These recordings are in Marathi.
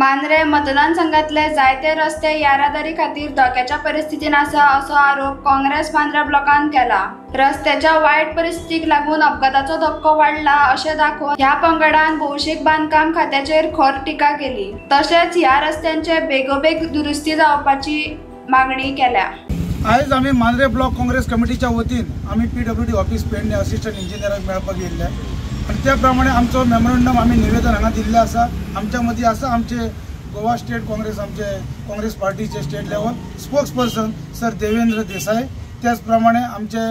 मांद्रे मतदारसंघातले जायते रस्ते येरादारी खातीर धोक्याच्या परिस्थितीत आसा असो आरोप काँग्रेस मांद्रे ब्लॉकान केला। रस्त्याच्या वायट परिस्थितीक लागून अपघाताचो धोको वाढला अशें दाखोवन ह्या पंगडान भौशीक बांदकाम खात्याचेर खर टिका केली। तशेंच ह्या रस्त्यांचे बेगोबेग दुरुस्ती जावपाची मागणी केल्या। आज आम्ही मांद्रे ब्लॉक काँग्रेस कमिटीच्या वतीन आम्ही PWD ऑफिस पेडणे असिस्टंट इंजिनियराक मेळपाक येयल्ले आणि त्या प्रमाणे आमचो मेमोरंडम आम्ही निवेदन हांगा दिल्ले आसा। आमच्या मदीं आसा आमचे गोवा स्टेट काँग्रेस आमचे काँग्रेस पार्टीचे state level spokes person sir Devendra Desai, त्याच प्रमाणे आमचे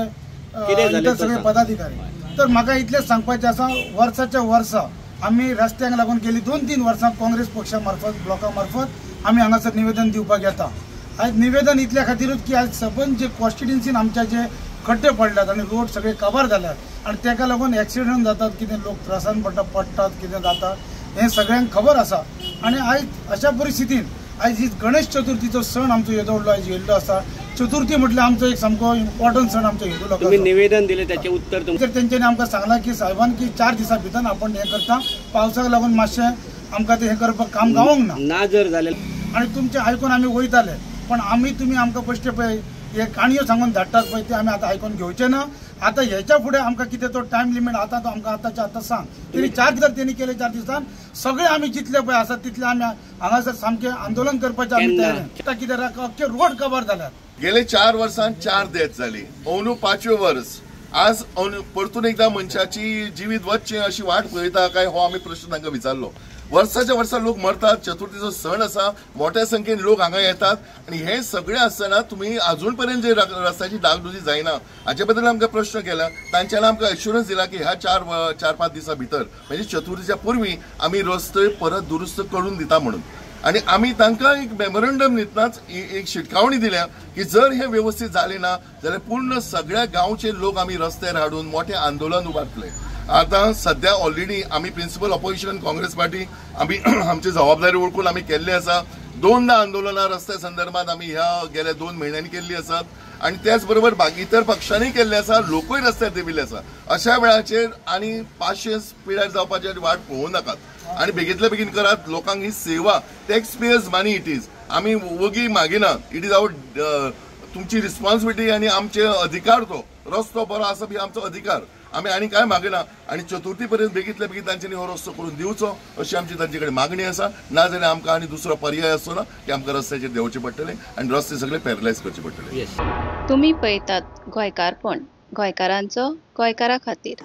इतर सगळे पदाधिकारी। तर म्हाका इतलेंच सांगपाचें आसा, वर्साच्या वर्सा आम्ही रस्त्यांक लागून गेली 2-3 वर्सां काँग्रेस पक्षा मार्फत ब्लॉका मार्फत आम्ही हांगासर निवेदन दिवपाक येता। आज निवेदन इतल्या खातीरूच की आज सबंद जे कॉन्स्टिट्युन्सीन आमच्या जे खड्डे पडल्यात आणि रोड सगळे कवर जाल्यात आणि ताका लागून एक्सिडेंट जातात, कितें लोक त्रासान पडटात, कितें जाता हें सगळ्यांक खबर आसा। आणि आज अशा परिस्थितीन आज ही गणेश चतुर्थीचो सण आमचो येदोळ्ळो आज येयल्लो आसा। चतुर्थी म्हटल्यार आमचो एक सामको इम्पॉर्टंट सण आमच्या हिंदू लोकांचो। तुम्ही निवेदन दिले त्याचे उत्तर तेंच्यांनी आमकां सांगलां की साहेबान की 4 दिसां भितर आपण हें करता, पावसाक लागून मातशें आमकां तें हें करपाक काम गावोंक ना जर जालें आणि तुमचें आयकून आमी वयताले, पण तुमी आमकां पश्टे पळय हे काणयो सांगून धाडटात पळय ते आमी आतां आयकून घेवचे ना। आता ह्याच्या फुडें आमकां कितें तो टायम लिमीट आतां तो आमकां आतांच्या आतां सांग। तेणी 4 दिसां तेणी केले, 4 दिसान सगळे आमी जितले पळय आसात तितले आमी हांगासर सामकें आंदोलन करपाचें आमी तयार आतां कितें अख्खे रोड कवर जाल्यात। गेले 4 वर्सांत 4 डेथ जाली, अंदू 5वें वर्स। आज परतून एकदा मनशाची जिवीत वचचें अशी वाट पळयता काय हो आमी प्रश्न तांकां विचारलो। वर्साच्या वर्सा लोक मरतात, चतुर्थीचो सण आसा, मोठ्या संख्येन लोक हांगा येतात आणि हे सगळे आसतना तुम्ही अजून पर्यंत जे रस्त्याची डागडुजी जायना हाचे बद्दल आमकां प्रश्न केला। तांच्यानी आमकां एश्युरन्स दिला की ह्या 4-5 दिसां भितर म्हणजे चतुर्थीच्या पूर्वी आमी रस्ते परत दुरुस्त करून दिता म्हणून। आणि आम्ही तांकां एक मेमोरंडम दितनाच एक शिटकावणी दिल्या की जर हे व्यवस्थित झाले ना जाल्यार पूर्ण सगळ्या गांवचे लोक आम्ही रस्त्यार हाडून मोठे आंदोलन उबारतले। आता सध्या ऑलरेडी आम्ही प्रिन्सिपल ऑपोजिशन काँग्रेस पार्टी आम्ही आमची जबाबदारी ओळखून आम्ही केल्ली आसा। 2दा आंदोलनां रस्त्या संदर्भात आम्ही ह्या गेल्या 2 महिन्यांनी केल्ली आसात आणि त्याच बरोबर बाकी इतर पक्षांनी केल्ले आसा, लोकूय रस्त्यार देविल्ले आसा। अशा वेळाचेर आणि 500 पिड्यार जावपाची वाट पळोवं नाकात आणि बेगीतल्या बेगीन करात। लोकांक ही सेवा tax pairs money it is, आम्ही वगी मागिना, इट इज आवर तुमची रिस्पॉन्सिबिलिटी आणि आमचे अधिकार। तो रस्तो बरो आसप ही आमचो अधिकार, आम्ही आणि काय मागना आणि चतुर्थी पर्यंत बेगीतल्या बेगीन तांच्यांनी हो रस्तो करून दिवचो अशी आमची तांचे कडेन मागणी आसा। ना जाल्यार आमकां आनी दुसरो पर्याय आसचो ना की आमकां रस्त्याचेर देंवचें पडटलें आणि रस्ते सगळे पॅरलायज करचे पडटले। तुम्ही पळयतात गोंयकारपण, गोंयकारांचो गोंयकारा खातीर।